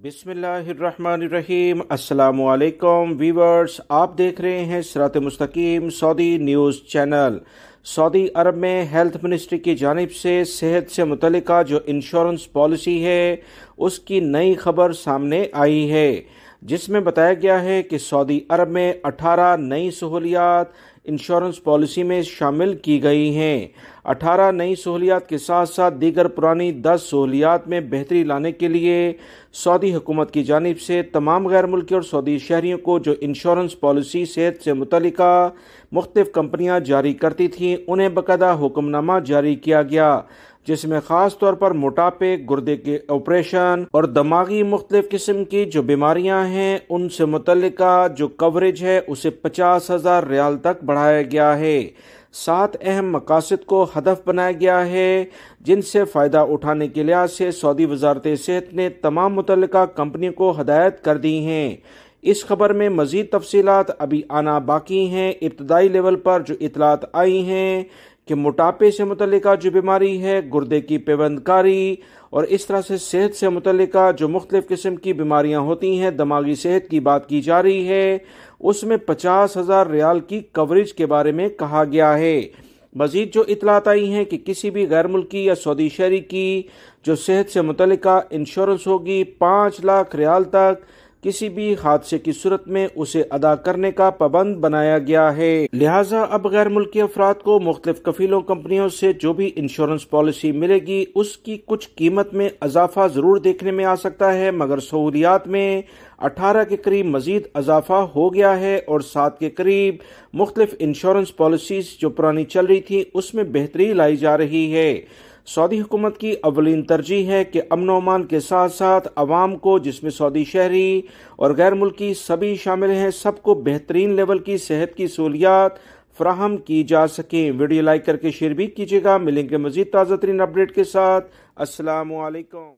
बिस्मिल्लाहिर्रहमानिर्रहीम। अस्सलामु अलैकुम वीवर्स, आप देख रहे हैं सिरात मुस्तकीम सऊदी न्यूज़ चैनल। सऊदी अरब में हेल्थ मिनिस्ट्री की जानिब से सेहत से मुतल्लिका जो इंश्योरेंस पॉलिसी है उसकी नई खबर सामने आई है, जिसमें बताया गया है कि सऊदी अरब में 18 नई सहूलियात इंश्योरेंस पॉलिसी में शामिल की गई हैं। 18 नई सहूलियात के साथ साथ दीगर पुरानी 10 सहूलियात में बेहतरी लाने के लिए सऊदी हुकूमत की जानिब से तमाम गैर मुल्की और सऊदी शहरियों को जो इंश्योरेंस पॉलिसी सेहत से मुतल्लिका मुख्तलिफ कंपनियां जारी करती थीं, उन्हें बाकायदा हुक्मनामा जारी किया गया, जिसमें ख़ास तौर पर मोटापे, गुर्दे के ऑपरेशन और दिमागी मुख्तलिफ किस्म की जो बीमारियां हैं उनसे मुतल्लिका जो कवरेज है उसे 50,000 रियाल तक बढ़ाया गया है। 7 अहम मकासद को हदफ बनाया गया है जिनसे फ़ायदा उठाने के लिहाज से सऊदी वजारत सेहत ने तमाम मुतल्लिका कंपनियों को हदायत कर दी हैं। इस खबर में मज़ीद तफसीलात अभी आना बाकी हैं। इब्तदाई लेवल पर जो इतलात आई हैं कि मोटापे से मुतल्लिका जो बीमारी है, गुर्दे की पेवंदकारी और इस तरह से सेहत से मुतल्लिका जो मुख्तलिफ किस्म की बीमारियां होती हैं, दिमागी सेहत की बात की जा रही है, उसमें 50,000 रियाल की कवरेज के बारे में कहा गया है। मजीद जो इतलात आई हैं कि किसी भी गैर मुल्की या सऊदी शहरी की जो सेहत से मुतल्लिका इंश्योरेंस होगी 5 लाख रियाल तक किसी भी हादसे की सूरत में उसे अदा करने का पाबंद बनाया गया है। लिहाजा अब गैर मुल्की अफराद को मुख्तलिफ कफीलों कंपनियों से जो भी इंश्योरेंस पॉलिसी मिलेगी उसकी कुछ कीमत में इजाफा जरूर देखने में आ सकता है, मगर सहूलियात में 18 के करीब मजीद इजाफा हो गया है और 7 के करीब मुख्तलिफ इंश्योरेंस पॉलिसीज जो पुरानी चल रही थी उसमें बेहतरी लाई जा रही है। सऊदी हुकूमत की अवलीन तरजीह है कि अमन व अमान के साथ साथ अवाम को, जिसमें सऊदी शहरी और गैर मुल्की सभी शामिल हैं, सबको बेहतरीन लेवल की सेहत की सहूलियात फराहम की जा सकें। वीडियो लाइक करके शेयर भी कीजिएगा। मिलेंगे मजीद ताज़ा तरीन अपडेट के साथ। अस्सलामु अलैकुम।